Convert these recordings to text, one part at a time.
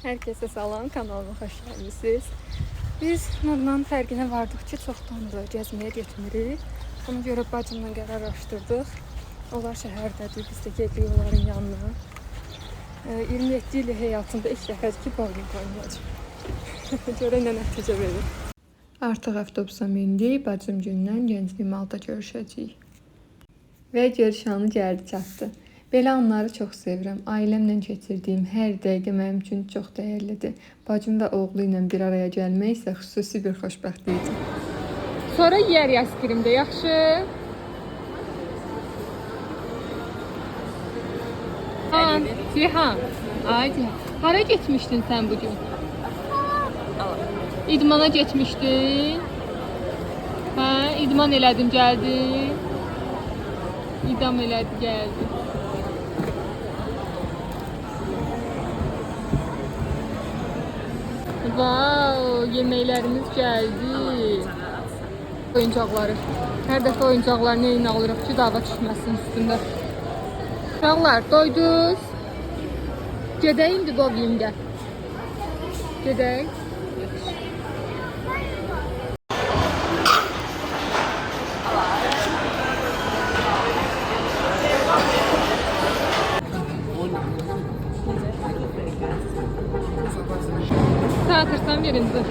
Herkese salam, kanalıma xoş gəlmisiniz. Biz Nurla fərqinə vardıq ki, çoxdandır gəzməyə getmirik. Ona görə bacımla qərarlaşdırdıq. Onlar şəhərdədir, biz də gedirik onların yanına. 27 il həyatımda ilk dəfədir ki, bowling oynayacağım. Görə nə nəticə verir. Artıq avtobusa mindik, bacım gündən Gənclik Malta görüşəcəyik. Və görüş anı gəldi çatdı. Belə anları çox sevirəm. Ailəmlə keçirdiyim hər dəqiqə mənim üçün çox dəyərlidir. Bacım və oğlu ilə bir araya gəlmək isə xüsusi bir xoşbəxtlikdir. Sonra yeyərik askrimdə, yaxşı? Cihan, ay Cihan. Hara getmişdin sən bugün? İdmana getmişdin? Hə, idman elədin, gəldin. İdam elədi, gəldi. Wow, yeməklərimiz gəldi. Oyuncaqları. Hər dəfə oyuncaqlarını eyni alırıq ki, dava düşməsin üstündə. Uşaqlar, doydunuz? Gedək indi bowlingə. Gedək. Atırsam yerinizi.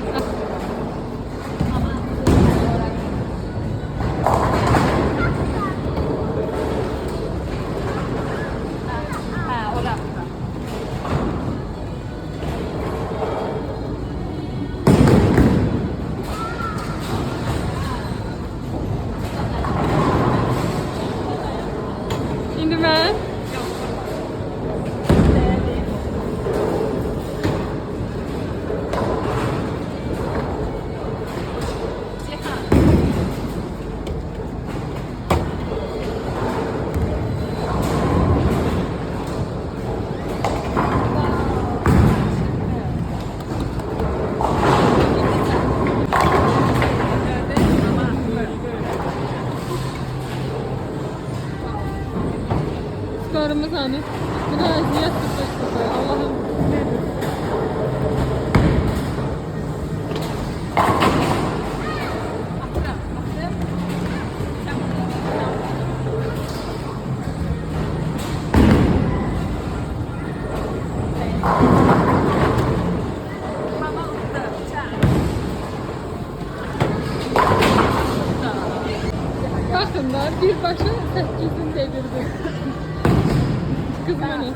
İndi mən skorumuz hani. Bu da eziyet 0-0. Allah'ım. Bakınlar bir başa 8'in devirdi. Kız beni.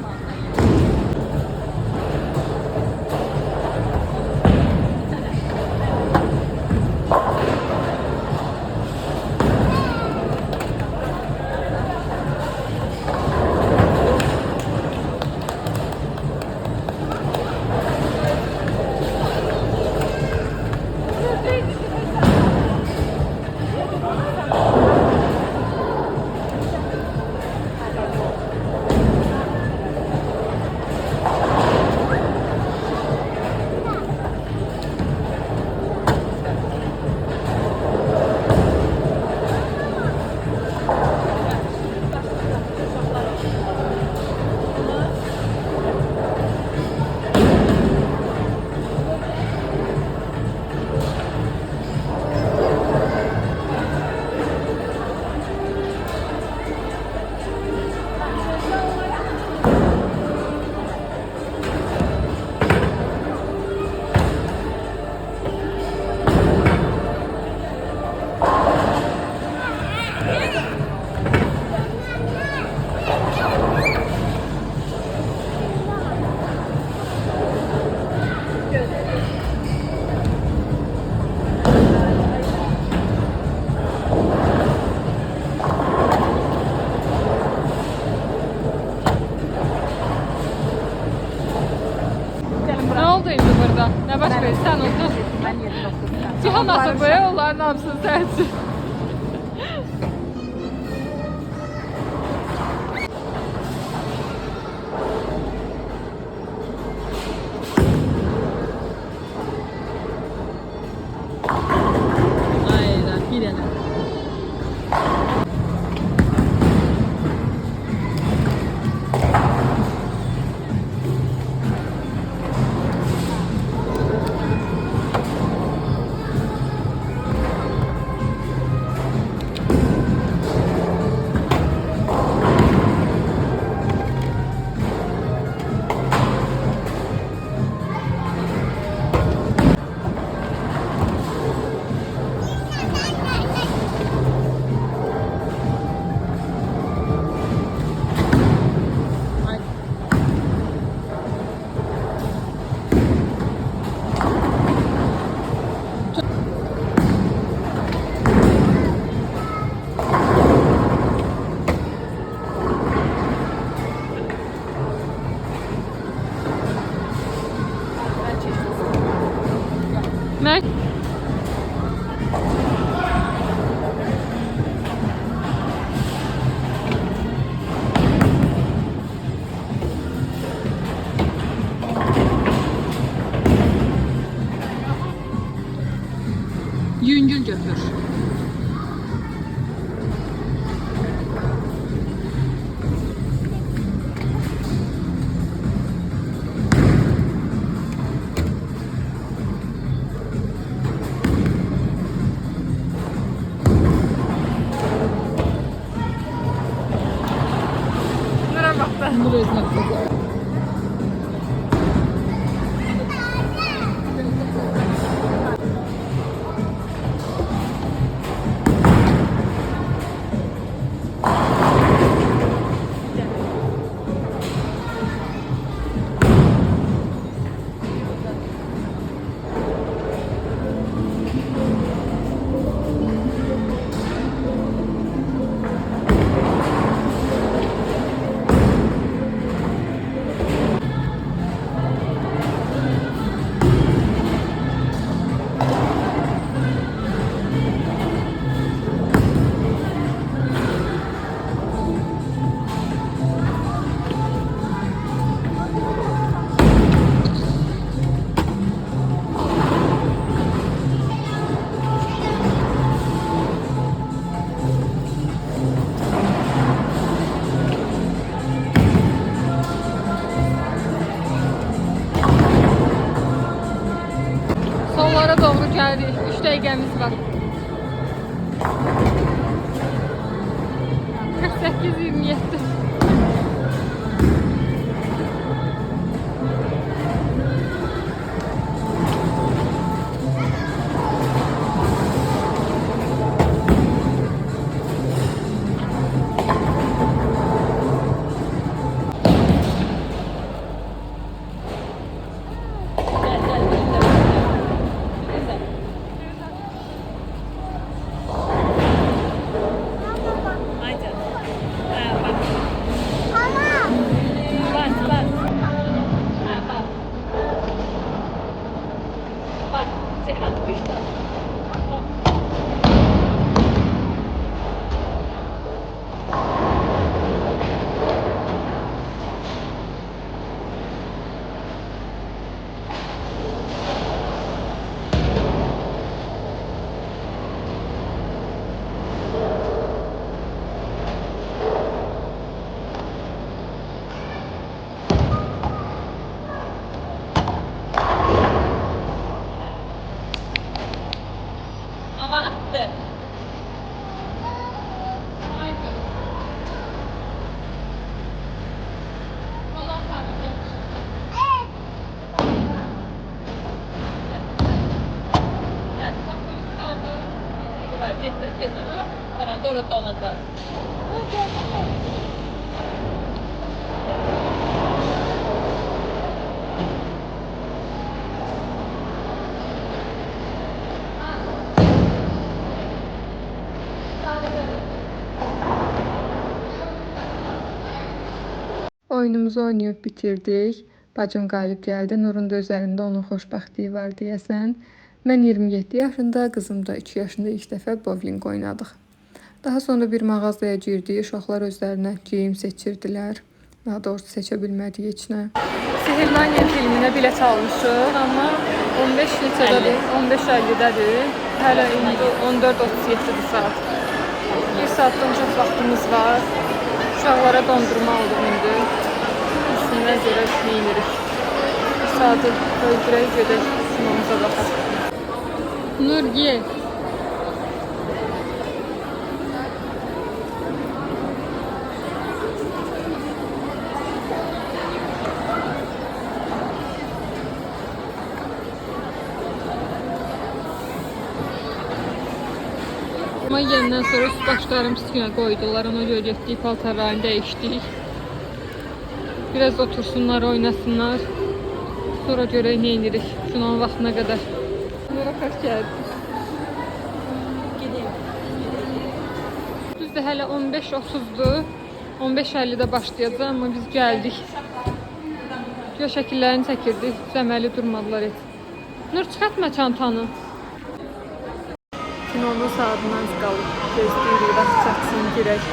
Ne oldu indi burada? Ne baş verir? Sen otur. Cihan atır buraya, onların hamısını sensin. Aynen, yine. Mən yüngül götür. Buna bax da. Bunu özünə qoy. Sollara doğru gəldik. 3 dəqiqəmiz var. 48-27. Oyunumuzu oynayıb bitirdik. Bacım qalib gəldi. Nurun da üzərində onun xoşbəxtliyi var deyəsən. Mən 27 yaşında, qızım da 2 yaşında ilk dəfə bowling oynadıq. Daha sonra bir mağazaya girdik. Uşaqlar özlərinə geyim seçirdilər. Daha doğrusu seçə bilmədik heç nə. Sihirlaniye filminə bilet almışıq, amma 15 neçədədir? 15.50-dədir. Hələ indi 14.37-dir saat. 1 saatdan çox vaxtımız var. Uşaqlara dondurma aldım indi. İsminə görə neyinirik. Bir saatı öldürək, gedək sinamıza baxaq. Nur, ye. Ama yerindən sonra üst başlarım üstünə qoydular. Ona görə getdik, paltarlarını dəyişdik. Biraz otursunlar, oynasınlar. Sonra görək nə edirik şunun vaxtına qədər. Nura xoş gəldiniz. Düzdür, hələ 15.30-dur. 15.50-də başlayacaq, amma biz gəldik. Göz şəkillərini çəkirdik. Cəməli durmadılar heç. Nur çıxartma çantanı. Kinonun saatından qalıb. Gözləyirik, vaxt çatsın, girək.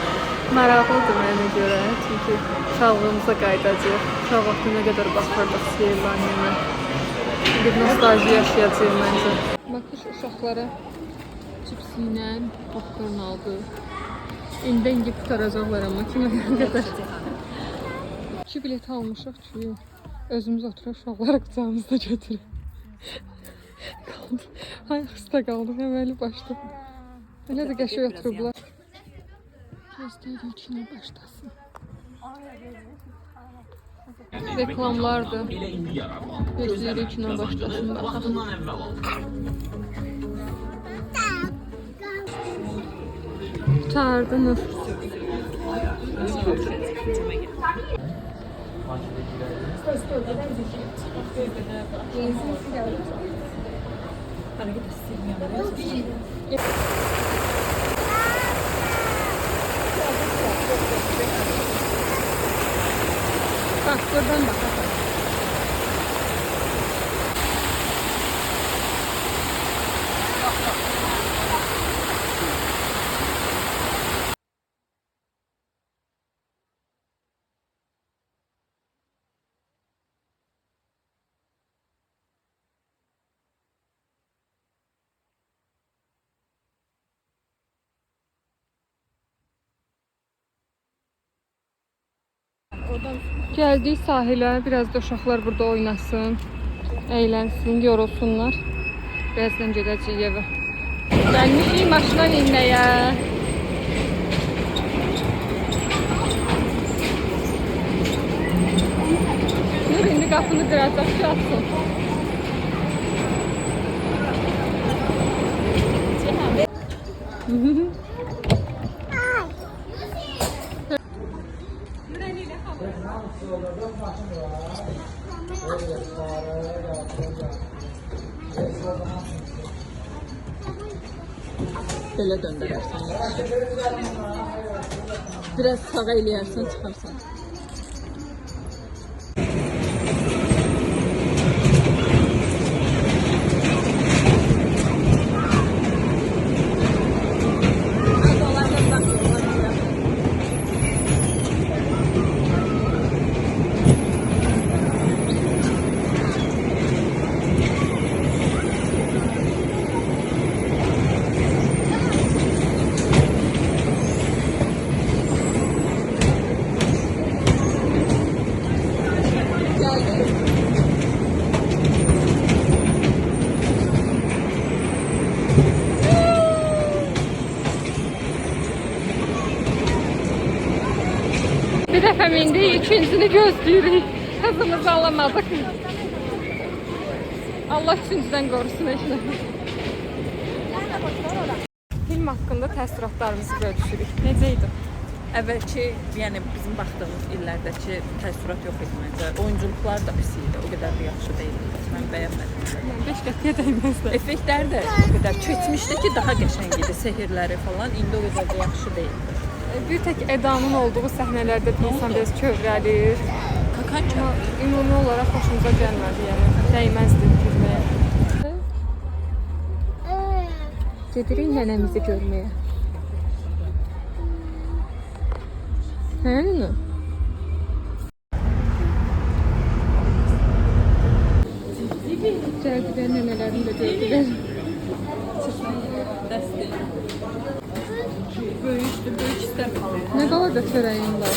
Maraqlıdır mənə görə, çünki uşaqlığımıza qayıdacaq. Uşaq vaxtı nə qədər baxırdıq serial anneme. Bir nostalji yaşayacaq məncə. Bakış uşaqlara cipsi ilə popcorn aldı. İndi qutaracaqlar amma kimə qədər. 2 bilet almışıq ki, özümüz oturaq uşaqları qucağımızda götürək. Qaldı. Ayaq üstə qaldıq, əməli başda. Elə də qəşəng oturublar. Gözləyirik kino başlasın. Reklamlardır. Gözləyirik kino başlasın. Baxalım. Qurtardınız. Bak buradan bakalım. Geldik sahile. Biraz da uşaqlar burada oynasın, eğlensin, yorulsunlar. Birazdan gedəcəyik evə. Gəlmişik maşına inməyə. Nur indi qapını qıracaq ki, atsın. Belə döndürərsən. Biraz sağa eləyərsən, çıxarsan. Bir dəfə mindik, ikincisini gözləyirik. Kızımızı alamadık. Allah üçüncüdən qorusun eşlə. Film haqqında təəssüratlarımızı bölüşürük. Necə idi? Əvvəlki, yəni bizim baxdığımız illərdəki təəssürat yox idi məncə. Oyunculuklar da pis idi, o qədər də yaxşı deyildi. Mən bəyənmədim. 5 qətiyə dəyməzlər. Effektlər də o qədər keçmişdəki daha qəşəng idi, sehirləri falan. İndi o qədər də yaxşı deyildi. Bir tek Eda'nın olduğu səhnələrdə insan biraz kövrəlir. Kakança. Amma ümumi olaraq xoşumuza gəlmədi, yəni dəyməzdi gülməyə. Gedirik nənəmizi görməyə. Hə, nənə? Cəlbilər nənələrini də gördülər. Dəstil. Böyükdür, böyük istəmirəm. Nə qalada çörəyin var?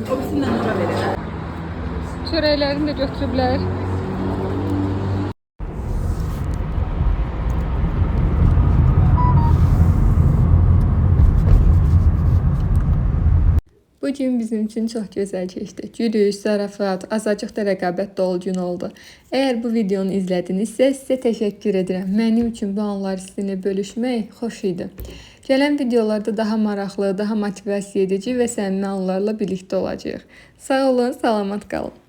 O birisindən nura verirlər. Çörəklərini də götürüblər. Bu gün bizim için çox gözəl keçdi. Gülüş, zarafat, azacıq da rəqabət dolu gün oldu. Əgər bu videonu izlədinizsə, sizə təşəkkür edirəm. Mənim üçün bu anları sizinlə bölüşmək xoş idi. Gələn videolarda daha maraqlı, daha motivasiya edici və səmimi anlarla birlikdə olacağıq. Sağ olun, salamat qalın.